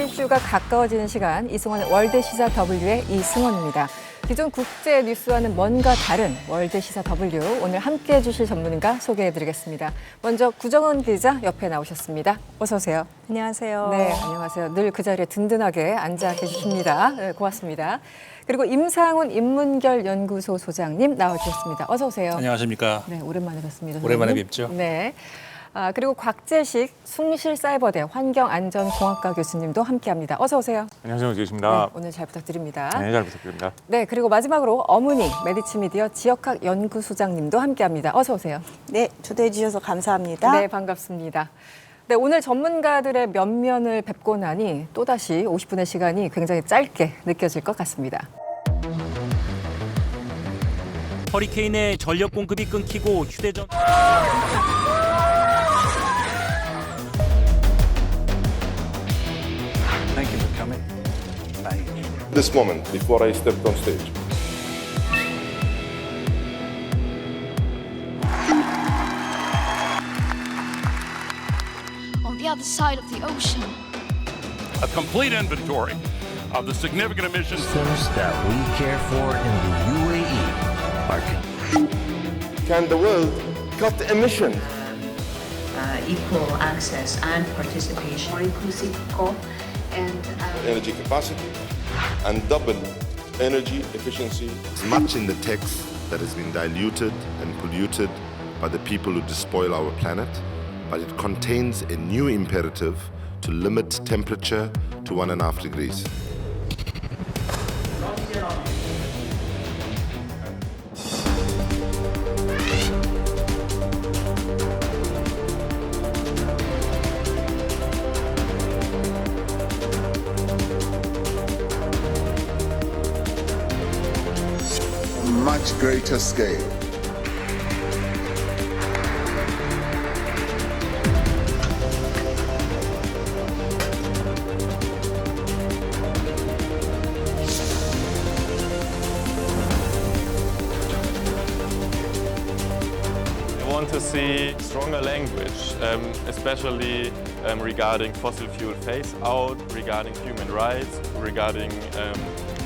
이슈가 가까워지는 시간, 이승원의 월드시사 W의 이승원입니다. 기존 국제 뉴스와는 뭔가 다른 월드시사 W, 오늘 함께해 주실 전문가 소개해드리겠습니다. 먼저 구정은 기자 옆에 나오셨습니다. 어서 오세요. 안녕하세요. 네, 안녕하세요. 늘 그 자리에 든든하게 앉아 계십니다. 네, 고맙습니다. 그리고 임상훈 인문결 연구소 소장님 나와주셨습니다. 어서 오세요. 안녕하십니까. 네, 오랜만에 뵙습니다. 오랜만에 선생님. 뵙죠. 네. 그리고 곽재식 숭실사이버대 환경안전공학과 교수님도 함께합니다. 어서 오세요. 안녕하세요, 지혜십니다. 네, 오늘 잘 부탁드립니다. 네, 잘 부탁드립니다. 네, 그리고 마지막으로 어문희 메디츠미디어 지역학 연구소장님도 함께합니다. 어서 오세요. 네, 초대해 주셔서 감사합니다. 네, 반갑습니다. 네, 오늘 전문가들의 면면을 뵙고 나니 또다시 50분의 시간이 굉장히 짧게 느껴질 것 같습니다. 허리케인의 전력 공급이 끊기고 휴대전 Thank you for coming. Bye. This moment before I stepped on stage. On the other side of the ocean. A complete inventory of the significant emissions. Systems that we care for in the UAE are Can the world cut emissions? Equal access and participation, more inclusive COP, and Energy capacity and double energy efficiency. Much in the text that has been diluted and polluted by the people who despoil our planet, but it contains a new imperative to limit temperature to 1.5 degrees. Much greater scale. I want to see stronger language, especially regarding fossil fuel phase out, regarding human rights, regarding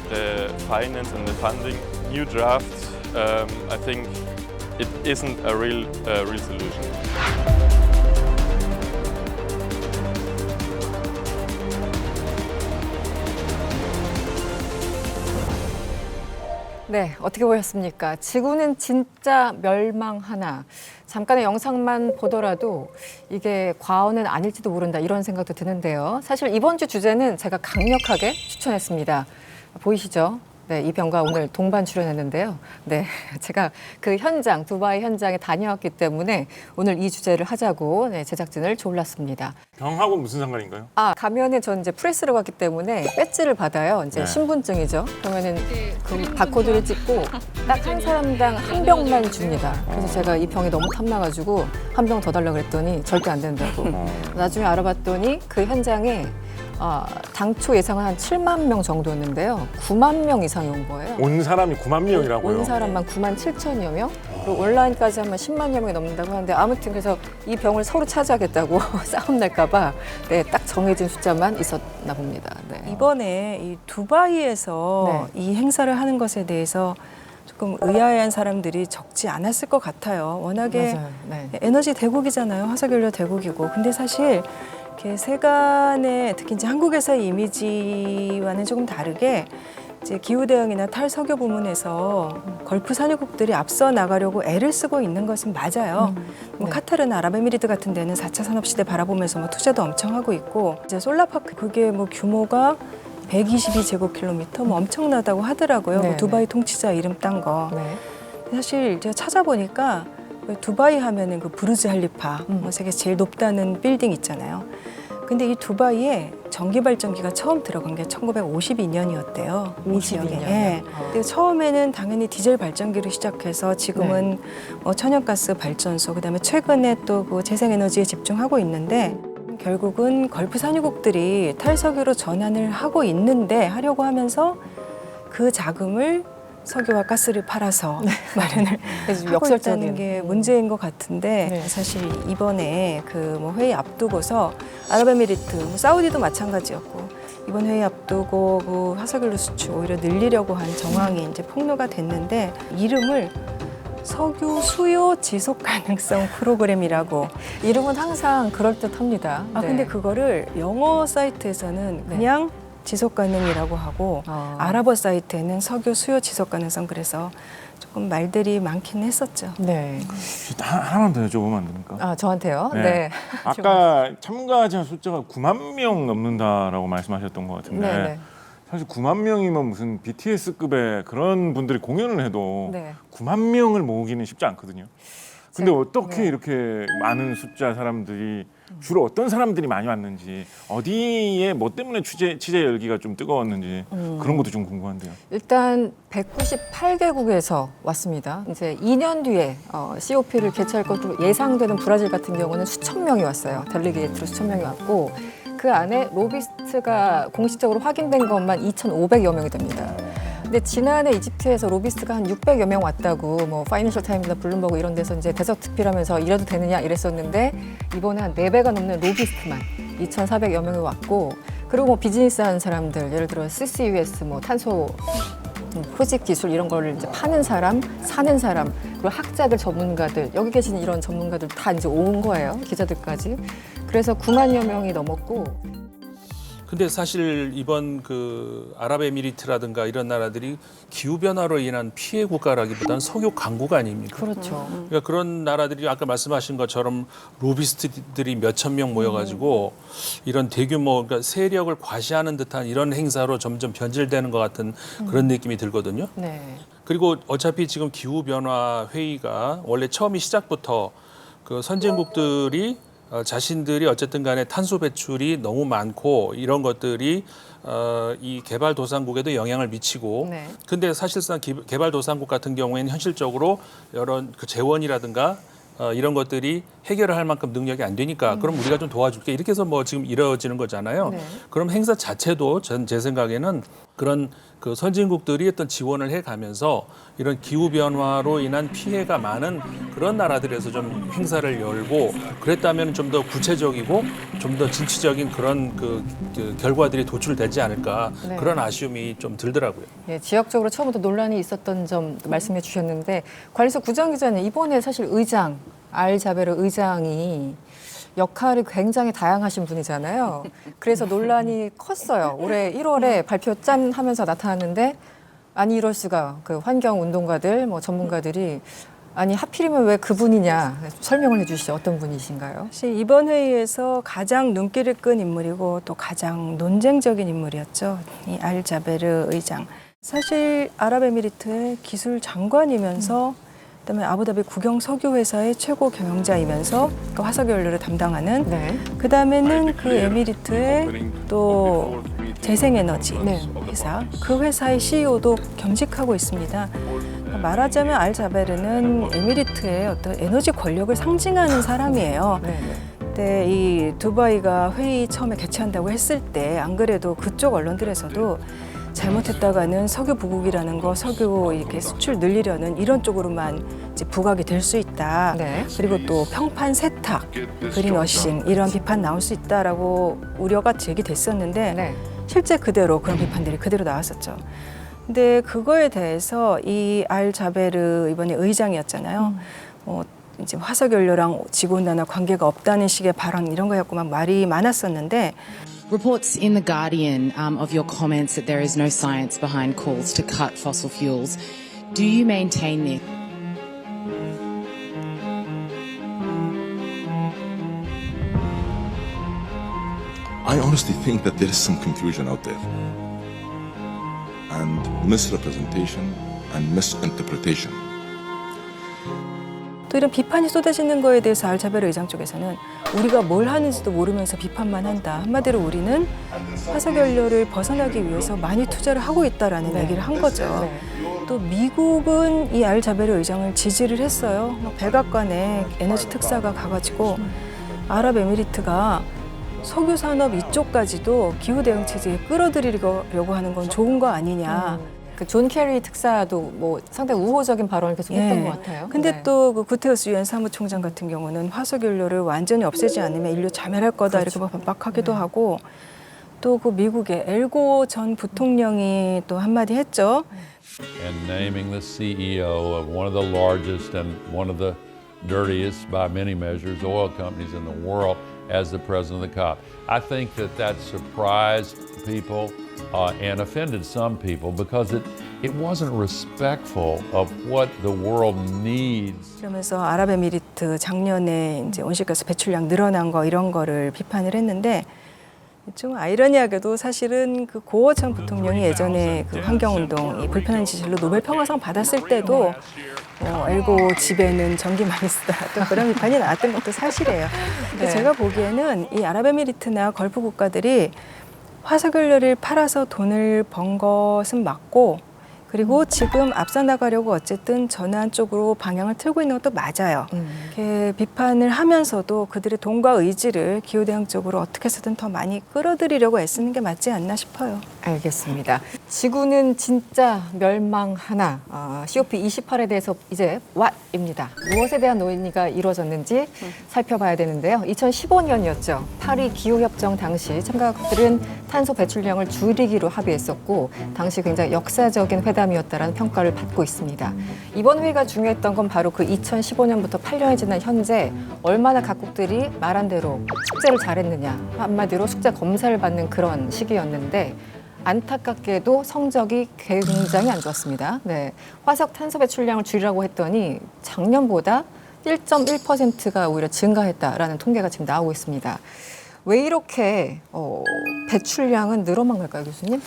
the finance and the funding. New draft, I think it isn't a real solution. 네, 어떻게 보셨습니까? 지구는 진짜 멸망하나. 잠깐의 영상만 보더라도 이게 과언은 아닐지도 모른다 이런 생각도 드는데요. 사실 이번 주 주제는 제가 강력하게 추천했습니다. 보이시죠? 네, 이 병과 오늘 동반 출연했는데요. 네, 제가 그 현장, 두바이 현장에 다녀왔기 때문에 오늘 이 주제를 하자고 제작진을 졸랐습니다. 병하고 무슨 상관인가요? 가면은 전 이제 프레스로 갔기 때문에 배지를 받아요. 이제 네. 신분증이죠. 그러면은 그 바코드를 찍고 딱 한 사람당 한 병만 줍니다. 그래서 제가 이 병이 너무 탐나가지고 한 병 더 달라고 그랬더니 절대 안 된다고. 나중에 알아봤더니 그 현장에 당초 예상은 한 7만 명 정도였는데요. 9만 명 이상이 온 거예요. 온 사람이 9만 명이라고요? 온 사람만 9만 7천여 명? 그리고 온라인까지 하면 10만여 명이 넘는다고 하는데 아무튼 그래서 이 병을 서로 차지하겠다고 싸움 날까 봐 네, 딱 정해진 숫자만 있었나 봅니다. 네. 이번에 이 두바이에서 이 행사를 하는 것에 대해서 조금 의아해한 사람들이 적지 않았을 것 같아요. 워낙에 맞아요. 네. 에너지 대국이잖아요. 화석연료 대국이고. 근데 사실 이렇게 세간의 특히 이제 한국에서의 이미지와는 조금 다르게 이제 기후 대응이나 탈석유 부문에서 걸프 산유국들이 앞서 나가려고 애를 쓰고 있는 것은 맞아요. 뭐 네. 카타르나 아랍에미리트 같은 데는 4차 산업시대 바라보면서 뭐 투자도 엄청 하고 있고 이제 솔라파크 그게 뭐 규모가 122제곱킬로미터 뭐 엄청나다고 하더라고요. 네, 뭐 두바이 네. 통치자 이름 딴 거. 네. 사실 제가 찾아보니까 두바이 하면은 그 부르즈 할리파, 뭐 세계 제일 높다는 빌딩 있잖아요. 근데 이 두바이에 전기 발전기가 처음 들어간 게 1952년이었대요. 이 지역에. 52년. 예. 근데 처음에는 당연히 디젤 발전기로 시작해서 지금은 천연가스 발전소, 그다음에 최근에 또 그 재생에너지에 집중하고 있는데 결국은 걸프 산유국들이 탈석유로 전환을 하고 있는데 하려고 하면서 그 자금을 석유와 가스를 팔아서 마련을 그래서 좀 하고 있다는 역설적인 게 문제인 것 같은데 네. 사실 이번에 그 뭐 회의 앞두고서 아랍에미리트, 뭐 사우디도 마찬가지였고 이번 회의 앞두고 그 화석연료 수출 오히려 늘리려고 한 정황이 이제 폭로가 됐는데 이름을 석유 수요 지속 가능성 프로그램이라고. 이름은 항상 그럴듯합니다. 아 근데 그거를 영어 사이트에서는 그냥 지속 가능이라고 하고 아랍어 사이트에는 석유 수요 지속 가능성 그래서 조금 말들이 많긴 했었죠. 네. 하나만 더 여쭤보면 안 됩니까? 아 저한테요? 네. 아까 참가자 숫자가 9만 명 넘는다라고 말씀하셨던 것 같은데 네. 사실 9만 명이면 무슨 BTS급의 그런 분들이 공연을 해도 네. 9만 명을 모으기는 쉽지 않거든요. 근데 어떻게 네. 이렇게 많은 숫자 사람들이 주로 어떤 사람들이 많이 왔는지 어디에 뭐 때문에 취재 열기가 좀 뜨거웠는지 그런 것도 좀 궁금한데요. 일단 198개국에서 왔습니다. 이제 2년 뒤에 COP를 개최할 것으로 예상되는 브라질 같은 경우는 수천 명이 왔어요. 델리게이트로 수천 명이 왔고 그 안에 로비스트가 공식적으로 확인된 것만 2,500여 명이 됩니다. 근데 지난해 이집트에서 로비스트가 한 600여 명 왔다고 뭐 파이낸셜 타임즈나 블룸버그 이런 데서 이제 대서특필하면서 이래도 되느냐 이랬었는데 이번에 한 4배가 넘는 로비스트만 2,400여 명이 왔고 그리고 뭐 비즈니스 하는 사람들 예를 들어 CCUS 뭐 탄소 포집 기술 이런 거를 이제 파는 사람, 사는 사람, 그리고 학자들, 전문가들 여기 계시는 이런 전문가들 다 이제 온 거예요. 기자들까지. 그래서 9만여 명이 넘었고. 근데 사실 이번 그 아랍에미리트라든가 이런 나라들이 기후 변화로 인한 피해 국가라기보다는 석유 강국 아닙니까? 그렇죠. 그러니까 그런 나라들이 아까 말씀하신 것처럼 로비스트들이 몇천 명 모여가지고 이런 대규모 그러니까 세력을 과시하는 듯한 이런 행사로 점점 변질되는 것 같은 그런 느낌이 들거든요. 네. 그리고 어차피 지금 기후 변화 회의가 원래 처음이 시작부터 그 선진국들이 자신들이 어쨌든 간에 탄소 배출이 너무 많고 이런 것들이 이 개발도상국에도 영향을 미치고 네. 근데 사실상 개발도상국 같은 경우에는 현실적으로 여러 그 재원이라든가 이런 것들이 해결을 할 만큼 능력이 안 되니까 그럼 우리가 좀 도와줄게 이렇게 해서 뭐 지금 이루어지는 거잖아요. 네. 그럼 행사 자체도 제 생각에는 그런 그 선진국들이 어떤 지원을 해가면서 이런 기후 변화로 인한 피해가 많은 그런 나라들에서 좀 행사를 열고 그랬다면 좀 더 구체적이고 좀 더 진취적인 그런 그 결과들이 도출되지 않을까 네. 그런 아쉬움이 좀 들더라고요. 예, 지역적으로 처음부터 논란이 있었던 점 말씀해 주셨는데 관리소 구정 기자는 이번에 사실 의장 알자베르 의장이 역할이 굉장히 다양하신 분이잖아요. 그래서 논란이 컸어요. 올해 1월에 발표 짠 하면서 나타났는데 아니 이럴 수가 그 환경운동가들 뭐 전문가들이 아니 하필이면 왜 그분이냐 설명을 해주시죠. 어떤 분이신가요? 사실 이번 회의에서 가장 눈길을 끈 인물이고 또 가장 논쟁적인 인물이었죠. 이 알자베르 의장. 사실 아랍에미리트의 기술 장관이면서 그다음에 아부다비 국영 석유 회사의 최고 경영자이면서 그 화석연료를 담당하는 그다음에는 그 에미리트의 또 재생에너지 회사 그 회사의 CEO도 겸직하고 있습니다. 말하자면 알자베르는 에미리트의 어떤 에너지 권력을 상징하는 사람이에요. 근데 이 두바이가 회의 처음에 개최한다고 했을 때 안 그래도 그쪽 언론들에서도 잘못했다가는 석유 부국이라는 거, 석유 이렇게 수출 늘리려는 이런 쪽으로만 이제 부각이 될 수 있다. 그리고 또 평판 세탁, 그린워싱 이런 비판 나올 수 있다라고 우려가 제기됐었는데 실제 그대로 그런 비판들이 그대로 나왔었죠. 근데 그거에 대해서 이 알자베르 이번에 의장이었잖아요. 이제 화석연료랑 지구온난화 관계가 없다는 식의 발언 이런 거 갖고 막 말이 많았었는데. Reports in The Guardian of your comments that there is no science behind calls to cut fossil fuels. Do you maintain this? I honestly think that there is some confusion out there and misrepresentation and misinterpretation. 또 이런 비판이 쏟아지는 거에 대해서 알자베르 의장 쪽에서는 우리가 뭘 하는지도 모르면서 비판만 한다. 한마디로 우리는 화석연료를 벗어나기 위해서 많이 투자를 하고 있다라는 얘기를 한 거죠. 또 미국은 이 알자베르 의장을 지지를 했어요. 백악관에 에너지 특사가 가가지고 아랍에미리트가 석유 산업 이쪽까지도 기후 대응 체제에 끌어들이려고 하는 건 좋은 거 아니냐. 그 존 케리 특사도 뭐 상당히 우호적인 발언을 계속 했던 것 같아요. 근데 네. 또 그 구테우스 유엔 사무총장 같은 경우는 화석연료를 완전히 없애지 않으면 인류 자멸할 거다 그렇죠. 이렇게 반박하기도 하고 또 그 미국의 엘고 전 부통령이 또 한마디 했죠. And naming the CEO of one of the largest and one of the dirtiest by many measures oil companies in the world as the president of the COP. I think that surprised people and offended some people because it wasn't respectful of what the world needs. 그러면서 아랍에미리트 작년에 이제 온실가스 배출량 늘어난 거 이런 거를 비판을 했는데 좀 아이러니하게도 사실은 그 고어 전 부통령이 예전에 그 환경운동 이 불편한 지질로 노벨 평화상 받았을 때도 엘고 집에는 전기 많이 쓰다 또 그런 비판이 나왔던 것도 사실이에요. 근데 네. 제가 보기에는 이 아랍에미리트나 걸프 국가들이 화석연료를 팔아서 돈을 번 것은 맞고 그리고 지금 앞서 나가려고 어쨌든 전환 쪽으로 방향을 틀고 있는 것도 맞아요. 이렇게 비판을 하면서도 그들의 돈과 의지를 기후대응 쪽으로 어떻게 해서든 더 많이 끌어들이려고 애쓰는 게 맞지 않나 싶어요. 알겠습니다. 지구는 진짜 멸망하나. COP28에 대해서 이제 what입니다. 무엇에 대한 논의가 이루어졌는지 살펴봐야 되는데요. 2015년이었죠. 파리 기후협정 당시 참가국들은 탄소 배출량을 줄이기로 합의했었고 당시 굉장히 역사적인 회담이었다라는 평가를 받고 있습니다. 이번 회의가 중요했던 건 바로 그 2015년부터 8년이 지난 현재 얼마나 각국들이 말한 대로 숙제를 잘했느냐. 한마디로 숙제 검사를 받는 그런 시기였는데 안타깝게도 성적이 굉장히 안 좋았습니다. 네, 화석 탄소 배출량을 줄이라고 했더니 작년보다 1.1%가 오히려 증가했다라는 통계가 지금 나오고 있습니다. 왜 이렇게 배출량은 늘어난 걸까요, 교수님?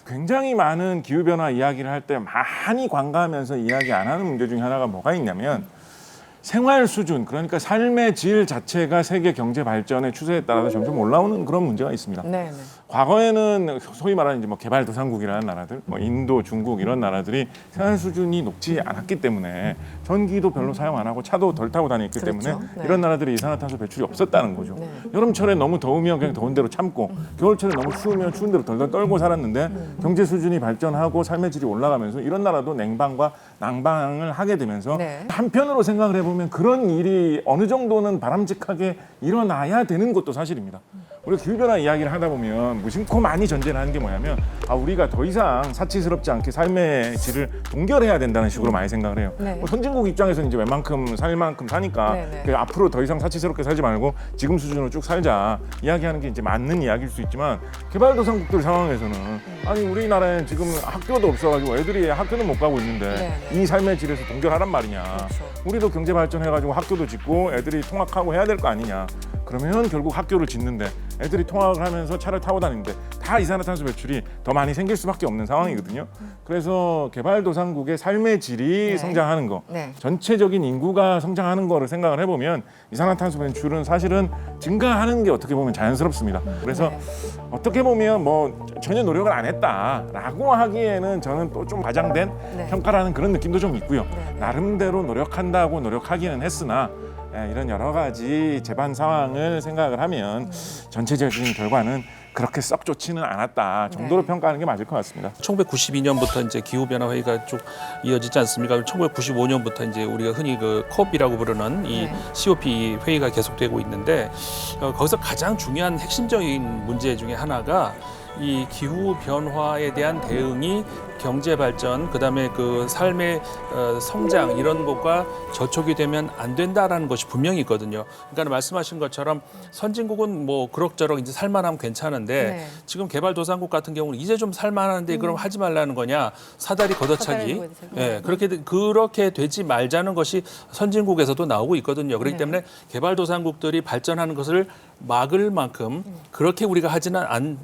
굉장히 많은 기후변화 이야기를 할 때 많이 관가하면서 이야기 안 하는 문제 중에 하나가 뭐가 있냐면 생활 수준, 그러니까 삶의 질 자체가 세계 경제 발전의 추세에 따라서 점점 올라오는 그런 문제가 있습니다. 네. 과거에는 소위 말하는 이제 뭐 개발도상국이라는 나라들, 뭐 인도, 중국 이런 나라들이 생활 수준이 높지 않았기 때문에 전기도 별로 사용 안 하고 차도 덜 타고 다녔기 그렇죠. 때문에 네. 이런 나라들이 이산화탄소 배출이 없었다는 거죠. 네. 여름철에 너무 더우면 그냥 더운 대로 참고 겨울철에 너무 추우면 추운 대로 덜덜 떨고 살았는데 경제 수준이 발전하고 삶의 질이 올라가면서 이런 나라도 냉방과 난방을 하게 되면서 네. 한편으로 생각을 해보면 그런 일이 어느 정도는 바람직하게 일어나야 되는 것도 사실입니다. 우리가 기후변화 이야기를 하다 보면 무심코 많이 전제를 하는 게 뭐냐면 우리가 더 이상 사치스럽지 않게 삶의 질을 동결해야 된다는 식으로 많이 생각을 해요. 네. 뭐 선진국 입장에서는 이제 웬만큼 살 만큼 사니까 네. 그래서 앞으로 더 이상 사치스럽게 살지 말고 지금 수준으로 쭉 살자 이야기하는 게 이제 맞는 이야기일 수 있지만 개발도상국들 상황에서는 아니 우리나라에 지금 학교도 없어가지고 애들이 학교는 못 가고 있는데 이 삶의 질에서 동결하란 말이냐. 그렇죠. 우리도 경제 발전해가지고 학교도 짓고 애들이 통학하고 해야 될 거 아니냐. 그러면 결국 학교를 짓는데 애들이 통학을 하면서 차를 타고 다니는데 다 이산화탄소 배출이 더 많이 생길 수밖에 없는 상황이거든요. 그래서 개발도상국의 삶의 질이 성장하는 거, 전체적인 인구가 성장하는 거를 생각을 해보면 이산화탄소 배출은 사실은 증가하는 게 어떻게 보면 자연스럽습니다. 그래서 어떻게 보면 뭐 전혀 노력을 안 했다라고 하기에는 저는 또 좀 과장된 평가라는 그런 느낌도 좀 있고요. 나름대로 노력한다고 노력하기는 했으나 이런 여러 가지 재반 상황을 생각을 하면 전체적인 결과는 그렇게 썩 좋지는 않았다 정도로 평가하는 게 맞을 것 같습니다. 1992년부터 이제 기후변화 회의가 쭉 이어지지 않습니까? 1995년부터 이제 우리가 흔히 그 COP이라고 부르는 이 COP 회의가 계속되고 있는데 거기서 가장 중요한 핵심적인 문제 중에 하나가 이 기후 변화에 대한 대응이 경제 발전, 그다음에 그 삶의 성장 이런 것과 저촉이 되면 안 된다라는 것이 분명히 있거든요. 그러니까 말씀하신 것처럼 선진국은 뭐 그럭저럭 이제 살만하면 괜찮은데 지금 개발도상국 같은 경우는 이제 좀 살만한데 그럼 하지 말라는 거냐? 사다리 걷어차기. 그렇게 되지 말자는 것이 선진국에서도 나오고 있거든요. 그렇기 때문에 개발도상국들이 발전하는 것을 막을 만큼 그렇게 우리가 하지는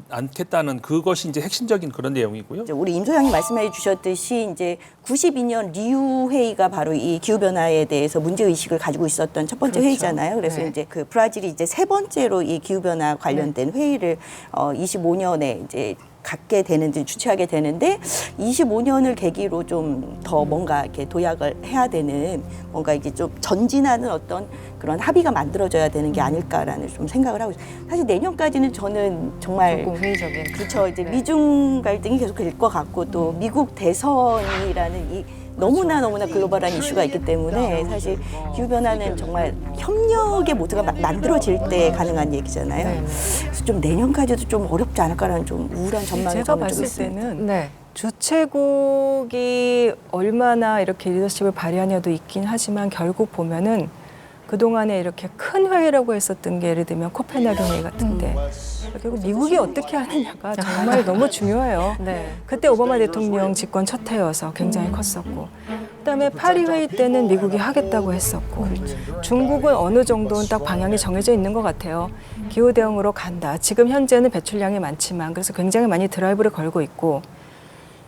않겠다는 그것이 이제 핵심적인 그런 내용이고요. 우리 임 소장님 말씀해 주셨듯이 이제 92년 리우 회의가 바로 이 기후 변화에 대해서 문제 의식을 가지고 있었던 첫 번째 회의잖아요. 그래서 이제 그 브라질이 이제 세 번째로 이 기후 변화 관련된 회의를 25년에 이제 갖게 되는지 주최하게 되는데 25년을 계기로 좀 더 뭔가 이렇게 도약을 해야 되는 뭔가 이게 좀 전진하는 어떤 그런 합의가 만들어져야 되는 게 아닐까라는 좀 생각을 하고 있어요. 사실 내년까지는 저는 정말 조금 회의적인. 그렇죠. 이제 미중 갈등이 계속 될 것 같고 또 미국 대선이라는 이 너무나 글로벌한 이슈가 있기 때문에 사실 기후변화는 정말 협력의 모두가 만들어질 때 가능한 얘기잖아요. 그래서 좀 내년까지도 좀 어렵지 않을까라는 좀 우울한 전망이 제가 저는 좀 봤을 있습니다. 때는 주최국이 얼마나 이렇게 리더십을 발휘하냐도 있긴 하지만 결국 보면은 그동안에 이렇게 큰 회의라고 했었던 게 예를 들면 코펜하겐 회의 같은데 결국 미국이 어떻게 하느냐가 정말 너무 중요해요. 그때 오바마 대통령 집권 첫 해여서 굉장히 컸었고 그다음에 파리 회의 때는 미국이 하겠다고 했었고 중국은 어느 정도는 딱 방향이 정해져 있는 것 같아요. 기후 대응으로 간다. 지금 현재는 배출량이 많지만 그래서 굉장히 많이 드라이브를 걸고 있고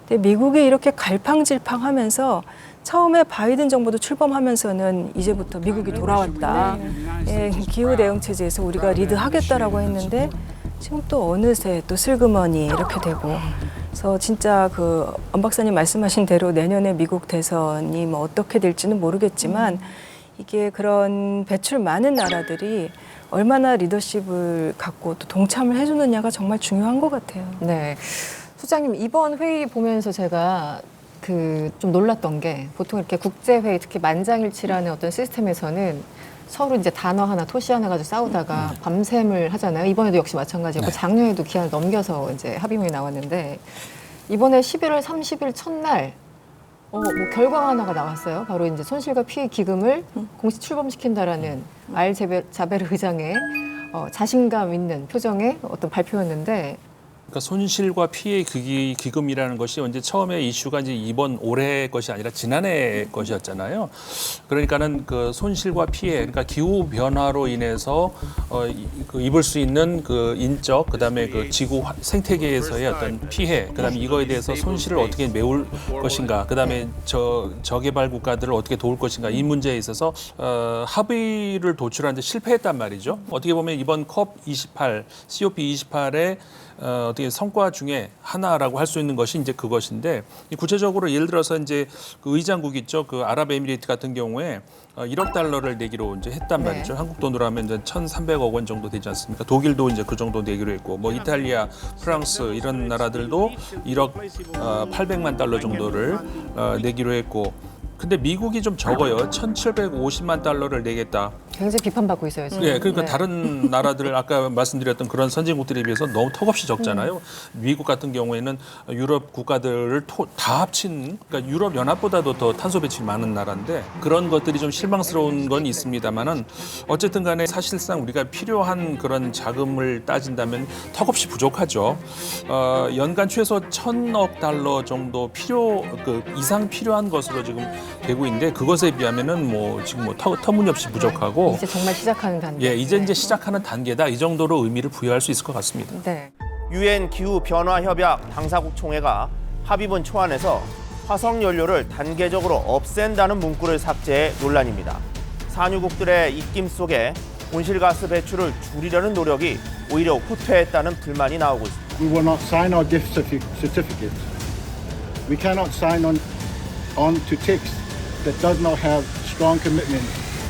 근데 미국이 이렇게 갈팡질팡하면서 처음에 바이든 정부도 출범하면서는 이제부터 미국이 돌아왔다. 예, 기후 대응 체제에서 우리가 리드하겠다라고 했는데 지금 또 어느새 또 슬그머니 이렇게 되고 그래서 진짜 그 엄 박사님 말씀하신 대로 내년에 미국 대선이 뭐 어떻게 될지는 모르겠지만 이게 그런 배출 많은 나라들이 얼마나 리더십을 갖고 또 동참을 해주느냐가 정말 중요한 것 같아요. 네. 소장님, 이번 회의 보면서 제가 좀 놀랐던 게 보통 이렇게 국제회의 특히 만장일치라는 어떤 시스템에서는 서로 이제 단어 하나 토시 하나 가지고 싸우다가 밤샘을 하잖아요. 이번에도 역시 마찬가지였고 작년에도 기한을 넘겨서 이제 합의문이 나왔는데 이번에 11월 30일 첫날 뭐 결과 하나가 나왔어요. 바로 이제 손실과 피해 기금을 공식 출범시킨다라는 자베르 의장의 자신감 있는 표정의 어떤 발표였는데. 그러니까 손실과 피해 기금이라는 것이 언제 처음에 이슈가 이제 이번 올해 것이 아니라 지난해 것이었잖아요. 그러니까는 그 손실과 피해, 그러니까 기후 변화로 인해서 입을 수 있는 그 인적, 그다음에 그 지구 생태계에서의 어떤 피해, 그다음에 이거에 대해서 손실을 어떻게 메울 것인가, 그다음에 저개발 국가들을 어떻게 도울 것인가 이 문제에 있어서 합의를 도출하는데 실패했단 말이죠. 어떻게 보면 이번 COP28의 어떻게 성과 중에 하나라고 할 수 있는 것이 이제 그것인데 구체적으로 예를 들어서 이제 그 의장국 있죠. 그 아랍에미리트 같은 경우에 1억 달러를 내기로 이제 했단 말이죠. 한국 돈으로 하면 이제 1,300억 원 정도 되지 않습니까? 독일도 이제 그 정도 내기로 했고 뭐 이탈리아, 프랑스 이런 나라들도 1억 800만 달러 정도를 내기로 했고 근데 미국이 좀 적어요. 1,750만 달러를 내겠다. 굉장히 비판받고 있어요. 지금. 네, 그러니까 다른 나라들 아까 말씀드렸던 그런 선진국들에 비해서 너무 턱없이 적잖아요. 미국 같은 경우에는 유럽 국가들을 다 합친, 그러니까 유럽 연합보다도 더 탄소 배출이 많은 나라인데 그런 것들이 좀 실망스러운 건 있습니다만은 어쨌든 간에 사실상 우리가 필요한 그런 자금을 따진다면 턱없이 부족하죠. 연간 최소 1,000억 달러 정도 이상 필요한 것으로 지금 되고 있는데 그것에 비하면은 뭐 지금 뭐 터무니없이 부족하고 이제 정말 시작하는 단계. 예, 이제 시작하는 단계다. 이 정도로 의미를 부여할 수 있을 것 같습니다. 네. 유엔 기후 변화 협약 당사국 총회가 합의문 초안에서 화석 연료를 단계적으로 없앤다는 문구를 삭제해 논란입니다. 산유국들의 입김 속에 온실가스 배출을 줄이려는 노력이 오히려 후퇴했다는 불만이 나오고 있습니다. We will not sign our gift certificates. We cannot sign on to texts that does not have strong commitment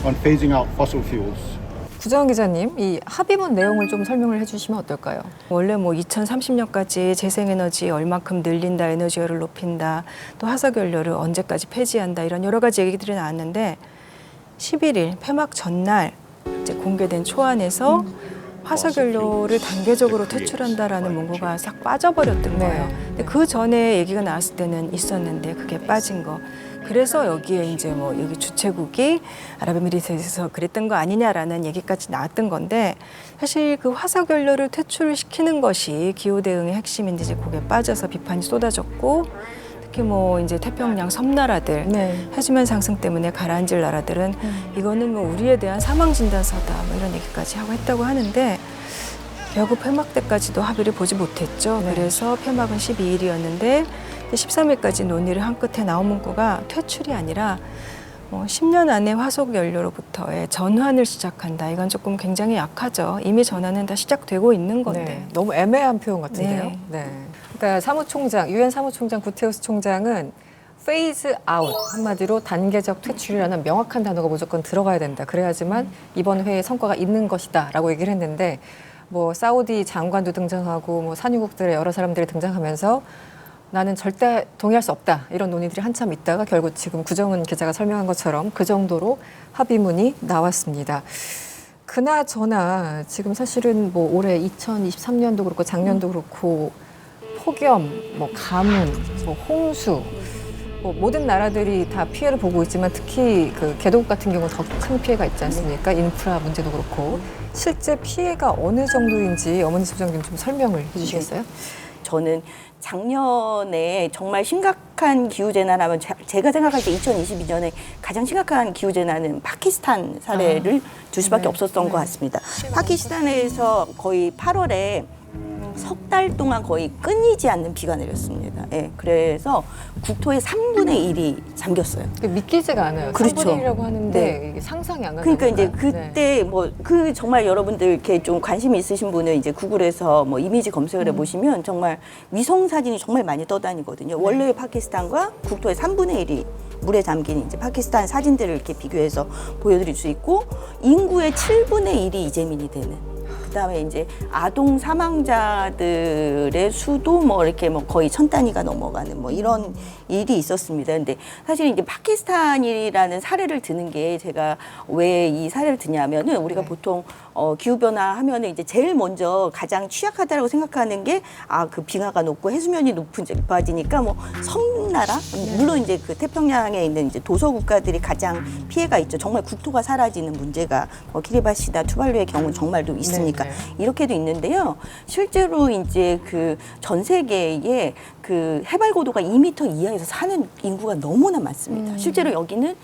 on phasing out fossil fuels. 구정원 기자님, 이 합의문 내용을 좀 설명을 해주시면 어떨까요? 원래 뭐 2030년까지 재생에너지 얼마큼 늘린다, 에너지효를 높인다, 또 화석연료를 언제까지 폐지한다 이런 여러 가지 얘기들이 나왔는데 11일 폐막 전날 이제 공개된 초안에서 화석연료를 단계적으로 퇴출한다라는 문구가 싹 빠져버렸던 거예요. 근데 그 전에 얘기가 나왔을 때는 있었는데 그게 빠진 거. 그래서 여기에 이제 뭐 여기 주최국이 아랍에미리트에서 그랬던 거 아니냐라는 얘기까지 나왔던 건데 사실 그 화석연료를 퇴출시키는 것이 기후 대응의 핵심인데 이제 그게 빠져서 비판이 쏟아졌고 특히 뭐 이제 태평양 섬나라들 해수면 상승 때문에 가라앉을 나라들은 이거는 뭐 우리에 대한 사망 진단서다 뭐 이런 얘기까지 하고 했다고 하는데 결국 폐막 때까지도 합의를 보지 못했죠. 그래서 폐막은 12일이었는데 13일까지 논의를 한 끝에 나온 문구가 퇴출이 아니라 10년 안에 화석 연료로부터의 전환을 시작한다. 이건 조금 굉장히 약하죠. 이미 전환은 다 시작되고 있는 건데. 네, 너무 애매한 표현 같은데요. 네. 네. 그러니까 사무총장, 유엔 사무총장 구테우스 총장은 phase out, 한마디로 단계적 퇴출이라는 명확한 단어가 무조건 들어가야 된다. 그래야지만 이번 회의에 성과가 있는 것이다라고 얘기를 했는데 뭐 사우디 장관도 등장하고 뭐 산유국들의 여러 사람들이 등장하면서 나는 절대 동의할 수 없다. 이런 논의들이 한참 있다가 결국 지금 구정은 기자가 설명한 것처럼 그 정도로 합의문이 나왔습니다. 그나저나 지금 사실은 뭐 올해 2023년도 그렇고 작년도 그렇고 폭염, 뭐 가뭄, 뭐 홍수 뭐 모든 나라들이 다 피해를 보고 있지만 특히 그 개도국 같은 경우는 더 큰 피해가 있지 않습니까? 인프라 문제도 그렇고 실제 피해가 어느 정도인지 어머니 소장님 좀 설명을 해주시겠어요? 저는 작년에 정말 심각한 기후재난하면 제가 생각할 때 2022년에 가장 심각한 기후재난은 파키스탄 사례를 들 수밖에 없었던 것 같습니다. 파키스탄에서 거의 8월에 석 달 동안 거의 끊이지 않는 비가 내렸습니다. 예, 그래서 국토의 3분의 1이 잠겼어요. 믿기지가 않아요. 그렇죠. 3분의 1이라고 하는데 네. 이게 상상이 안 가는 그러니까 이제 건가요? 그때 뭐 그 정말 여러분들 이렇게 좀 관심이 있으신 분은 이제 구글에서 뭐 이미지 검색을 해보시면 정말 위성 사진이 정말 많이 떠다니거든요. 원래 파키스탄과 국토의 3분의 1이 물에 잠긴 이제 파키스탄 사진들을 이렇게 비교해서 보여드릴 수 있고 인구의 7분의 1이 이재민이 되는. 그다음에 이제 아동 사망자들의 수도 뭐 이렇게 뭐 거의 1000단위가 넘어가는 뭐 이런 일이 있었습니다. 근데 사실 이제 파키스탄이라는 사례를 드는 게 제가 왜 이 사례를 드냐면은 우리가 보통 기후 변화 하면은 이제 제일 먼저 가장 취약하다라고 생각하는 게 그 빙하가 높고 해수면이 높아지니까 뭐 섬나라 물론 이제 그 태평양에 있는 이제 도서 국가들이 가장 피해가 있죠. 정말 국토가 사라지는 문제가 키리바시나 투발루의 경우는 정말도 있으니까 이렇게도 있는데요. 실제로 이제 그 전 세계에 그 해발 고도가 2m 이하에서 사는 인구가 너무나 많습니다. 실제로 여기는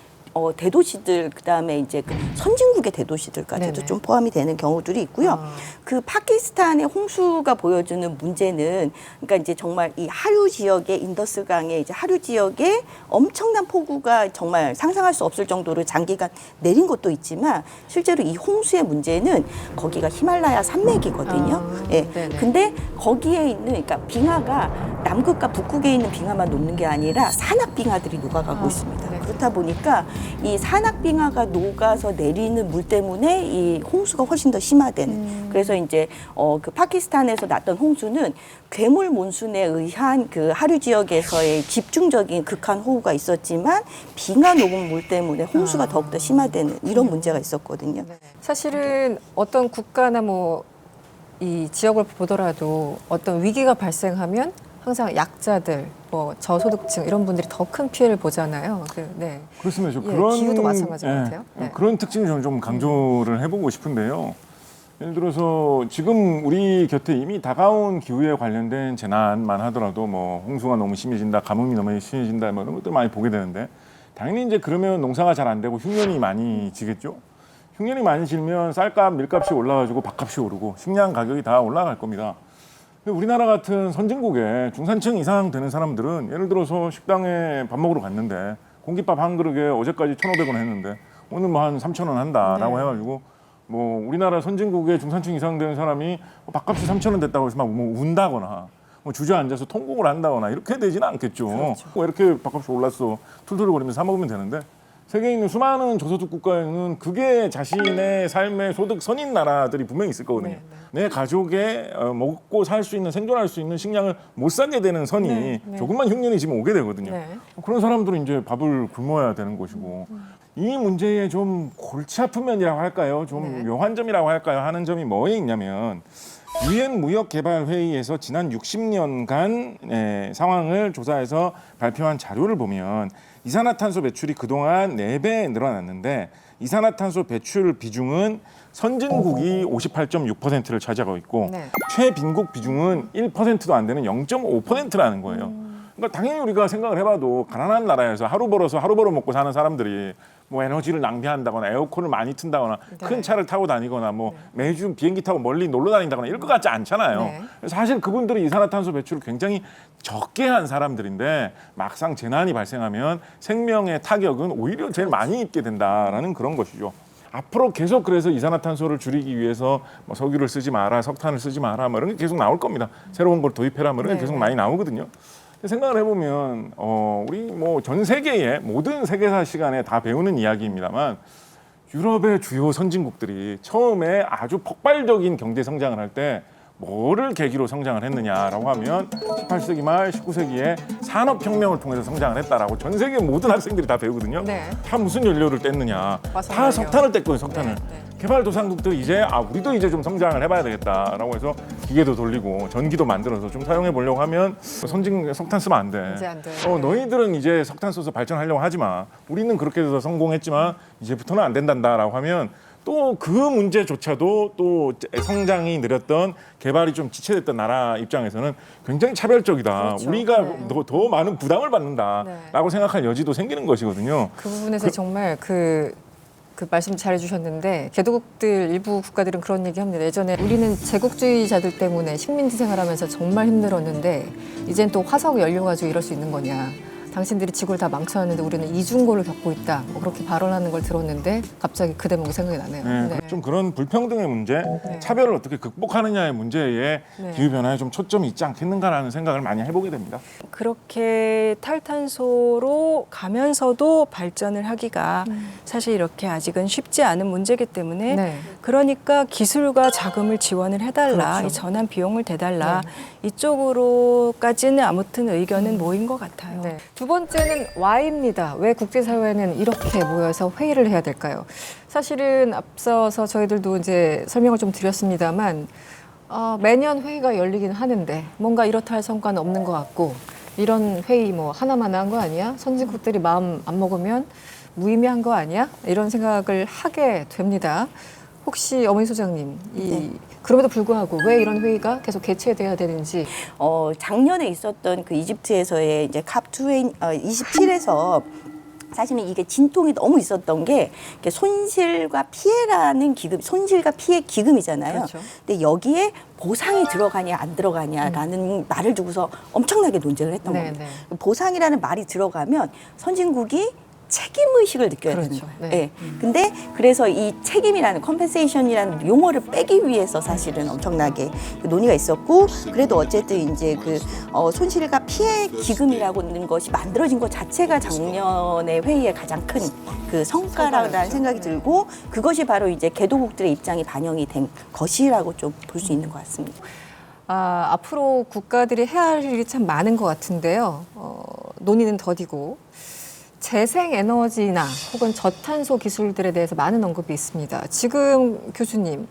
대도시들 그다음에 이제 그 선진국의 대도시들까지도 좀 포함이 되는 경우들이 있고요. 그 파키스탄의 홍수가 보여주는 문제는 그러니까 이제 정말 이 하류 지역의 인더스강의 이제 하류 지역에 엄청난 폭우가 정말 상상할 수 없을 정도로 장기간 내린 것도 있지만 실제로 이 홍수의 문제는 거기가 히말라야 산맥이거든요. 예. 근데 거기에 있는 그러니까 빙하가 남극과 북극에 있는 빙하만 녹는 게 아니라 산악 빙하들이 녹아가고 있습니다. 그렇다 보니까 이 산악 빙하가 녹아서 내리는 물 때문에 이 홍수가 훨씬 더 심화되는. 그래서 이제 그 파키스탄에서 났던 홍수는 괴물 몬순에 의한 그 하류 지역에서의 집중적인 극한 호우가 있었지만 빙하 녹은 물 때문에 홍수가 더욱더 심화되는 이런 문제가 있었거든요. 사실은 어떤 국가나 뭐 이 지역을 보더라도 어떤 위기가 발생하면 항상 약자들, 뭐 저소득층 이런 분들이 더 큰 피해를 보잖아요. 네. 그렇습니다. 기후도 마찬가지 같아요. 네. 그런 특징을 저는 좀 강조를 해보고 싶은데요. 예를 들어서 지금 우리 곁에 이미 다가온 기후에 관련된 재난만 하더라도 뭐 홍수가 너무 심해진다, 가뭄이 너무 심해진다, 뭐 이런 것들 많이 보게 되는데 당연히 이제 그러면 농사가 잘 안 되고 흉년이 많이 지겠죠. 흉년이 많이 지면 쌀값, 밀값이 올라가지고 밥값이 오르고 식량 가격이 다 올라갈 겁니다. 우리나라 같은 선진국에 중산층 이상 되는 사람들은 예를 들어서 식당에 밥 먹으러 갔는데 공깃밥 한 그릇에 어제까지 1,500원 했는데 오늘 뭐 한 3,000원 한다라고 해가지고 뭐 우리나라 선진국에 중산층 이상 되는 사람이 밥값이 3,000원 됐다고 해서 막 뭐 운다거나 뭐 주저앉아서 통곡을 한다거나 이렇게 되지는 않겠죠. 왜 이렇게 밥값이 올랐어 툴툴거리면서 사 먹으면 되는데 세계에 있는 수많은 저소득 국가에는 그게 자신의 삶의 소득 선인 나라들이 분명히 있을 거거든요. 내 가족의 먹고 살 수 있는 생존할 수 있는 식량을 못 사게 되는 선이 조금만 흉년이 지면 오게 되거든요. 그런 사람들은 이제 밥을 굶어야 되는 것이고 이 문제에 좀 골치 아픈 면이라고 할까요? 좀 묘한 점이라고 할까요? 하는 점이 뭐에 있냐면 유엔 무역개발회의에서 지난 60년간 상황을 조사해서 발표한 자료를 보면 이산화탄소 배출이 그동안 4배 늘어났는데 이산화탄소 배출 비중은 선진국이 58.6%를 차지하고 있고 최빈국 비중은 1%도 안 되는 0.5%라는 거예요. 그러니까 당연히 우리가 생각을 해봐도 가난한 나라에서 하루 벌어서 하루 벌어 먹고 사는 사람들이 뭐 에너지를 낭비한다거나 에어컨을 많이 튼다거나 큰 차를 타고 다니거나 뭐 매주 비행기 타고 멀리 놀러 다닌다거나 이럴 것 같지 않잖아요. 사실 그분들이 이산화탄소 배출을 굉장히 적게 한 사람들인데 막상 재난이 발생하면 생명의 타격은 오히려 제일 많이 입게 된다라는 그런 것이죠. 앞으로 계속 그래서 이산화탄소를 줄이기 위해서 뭐 석유를 쓰지 마라, 석탄을 쓰지 마라, 뭐 이런 게 계속 나올 겁니다. 새로운 걸 도입해라, 뭐 이런 게 계속 많이 나오거든요. 생각을 해보면 우리 뭐 전 세계의 모든 세계사 시간에 다 배우는 이야기입니다만 유럽의 주요 선진국들이 처음에 아주 폭발적인 경제 성장을 할 때 뭐를 계기로 성장을 했느냐라고 하면 18세기 말 19세기에 산업혁명을 통해서 성장을 했다라고 전 세계 모든 학생들이 다 배우거든요. 다 무슨 연료를 뗐느냐. 다 석탄을 뗐거든요. 석탄을. 개발도상국도 이제 우리도 이제 좀 성장을 해봐야 되겠다라고 해서 기계도 돌리고 전기도 만들어서 좀 사용해 보려고 하면 선진 석탄 쓰면 안 돼. 이제 안 돼. 너희들은 이제 석탄 써서 발전하려고 하지 마. 우리는 그렇게 해서 성공했지만 이제부터는 안 된단다라고 하면 또 그 문제조차도 또 성장이 느렸던 개발이 좀 지체됐던 나라 입장에서는 굉장히 차별적이다. 그렇죠. 우리가 더 많은 부담을 받는다라고 생각할 여지도 생기는 것이거든요. 그 부분에서 정말 그 말씀 잘해주셨는데 개도국들 일부 국가들은 그런 얘기합니다. 예전에 우리는 제국주의자들 때문에 식민지 생활하면서 정말 힘들었는데 이젠 또 화석 연료 가지고 이럴 수 있는 거냐. 당신들이 지구를 다 망쳐놨는데 우리는 이중고를 겪고 있다. 뭐 그렇게 발언하는 걸 들었는데 갑자기 그 대목이 생각이 나네요. 좀 그런 불평등의 문제, 차별을 어떻게 극복하느냐의 문제에 기후변화에 좀 초점이 있지 않겠는가라는 생각을 많이 해보게 됩니다. 그렇게 탈탄소로 가면서도 발전을 하기가 사실 이렇게 아직은 쉽지 않은 문제이기 때문에 그러니까 기술과 자금을 지원을 해달라, 이 전환 비용을 대달라 이쪽으로까지는 아무튼 의견은 모인 것 같아요. 두 번째는 Y입니다. 왜 국제사회는 이렇게 모여서 회의를 해야 될까요? 사실은 앞서서 저희들도 이제 설명을 좀 드렸습니다만 매년 회의가 열리긴 하는데 뭔가 이렇다 할 성과는 없는 것 같고 이런 회의 뭐 하나만 한 거 아니야? 선진국들이 마음 안 먹으면 무의미한 거 아니야? 이런 생각을 하게 됩니다. 혹시 어머니 소장님, 그럼에도 불구하고 왜 이런 회의가 계속 개최돼야 되는지? 작년에 있었던 그 이집트에서의 이제 캅 27에서 사실은 이게 진통이 너무 있었던 게 손실과 피해라는 기금, 손실과 피해 기금이잖아요. 그렇죠. 근데 여기에 보상이 들어가냐 안 들어가냐라는 말을 두고서 엄청나게 논쟁을 했던 겁니다. 보상이라는 말이 들어가면 선진국이 책임의식을 느껴야 되는 거예요. 근데 그래서 이 책임이라는 컴펜세이션이라는 용어를 빼기 위해서 사실은 엄청나게 논의가 있었고 그래도 어쨌든 이제 손실과 피해 기금이라고 하는 것이 만들어진 것 자체가 작년의 회의의 가장 큰 그 성과라는 생각이 들고 그것이 바로 이제 개도국들의 입장이 반영이 된 것이라고 좀 볼 수 있는 것 같습니다. 앞으로 국가들이 해야 할 일이 참 많은 것 같은데요. 논의는 더디고 재생에너지나 혹은 저탄소 기술들에 대해서 많은 언급이 있습니다. 지금 교수님,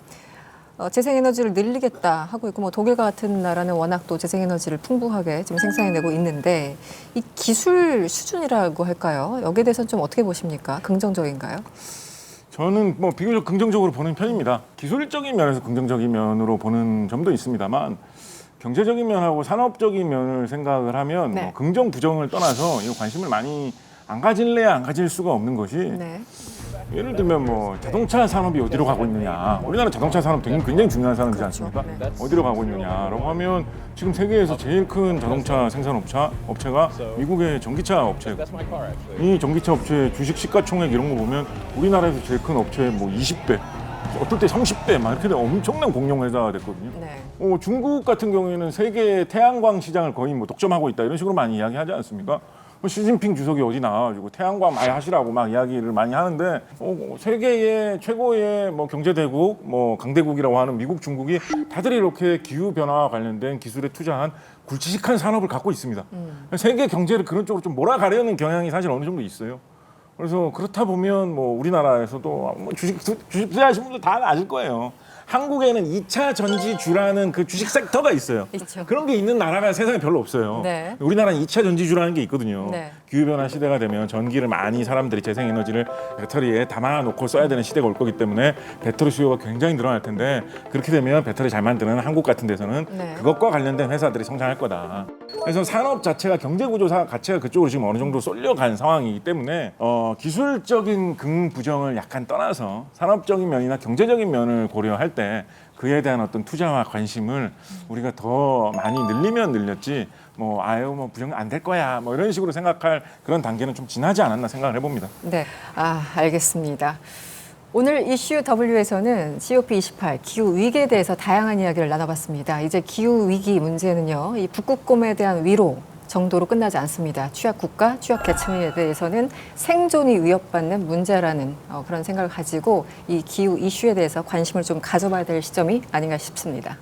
재생에너지를 늘리겠다 하고 있고 독일 같은 나라는 워낙 또 재생에너지를 풍부하게 지금 생산해내고 있는데 이 기술 수준이라고 할까요? 여기에 대해서는 좀 어떻게 보십니까? 긍정적인가요? 저는 비교적 긍정적으로 보는 편입니다. 기술적인 면에서 긍정적인 면으로 보는 점도 있습니다만 경제적인 면하고 산업적인 면을 생각을 하면 긍정 부정을 떠나서 이 관심을 많이 안 가질래야 안 가질 수가 없는 것이 예를 들면 자동차 산업이 어디로 가고 있느냐. 우리나라 자동차 산업 굉장히 중요한 산업이지 않습니까? 어디로 가고 있느냐라고 하면 지금 세계에서 제일 큰 자동차 생산 업체가 미국의 전기차 업체고 이 전기차 업체 주식 시가총액 이런 거 보면 우리나라에서 제일 큰 업체 20배 어떨 때 30배 막 이렇게 엄청난 공룡 회사가 됐거든요. 중국 같은 경우에는 세계 태양광 시장을 거의 독점하고 있다 이런 식으로 많이 이야기하지 않습니까? 시진핑 주석이 어디 나와가지고 태양광 많이 하시라고 막 이야기를 많이 하는데 세계의 최고의 경제대국, 강대국이라고 하는 미국, 중국이 다들 이렇게 기후 변화와 관련된 기술에 투자한 굵직한 산업을 갖고 있습니다. 세계 경제를 그런 쪽으로 좀 몰아가려는 경향이 사실 어느 정도 있어요. 그래서 그렇다 보면 우리나라에서도 주식 투자하시는 분들 다 아실 거예요. 한국에는 2차 전지주라는 그 주식 섹터가 있어요. 그런 게 있는 나라가 세상에 별로 없어요. 우리나라는 2차 전지주라는 게 있거든요. 기후변화 시대가 되면 전기를 많이 사람들이 재생에너지를 배터리에 담아놓고 써야 되는 시대가 올 거기 때문에 배터리 수요가 굉장히 늘어날 텐데 그렇게 되면 배터리 잘 만드는 한국 같은 데서는 네. 그것과 관련된 회사들이 성장할 거다. 그래서 산업 자체가 경제구조 가치가 그쪽으로 지금 어느 정도 쏠려간 상황이기 때문에 기술적인 긍부정을 약간 떠나서 산업적인 면이나 경제적인 면을 고려할 때 그에 대한 어떤 투자와 관심을 우리가 더 많이 늘리면 늘렸지 부정 안 될 거야 이런 식으로 생각할 그런 단계는 좀 지나지 않았나 생각을 해봅니다. 네, 알겠습니다. 오늘 이슈 W에서는 COP28 기후 위기에 대해서 다양한 이야기를 나눠봤습니다. 이제 기후 위기 문제는요, 이 북극곰에 대한 위로 정도로 끝나지 않습니다. 취약 국가, 취약 계층에 대해서는 생존이 위협받는 문제라는 그런 생각을 가지고 이 기후 이슈에 대해서 관심을 좀 가져봐야 될 시점이 아닌가 싶습니다.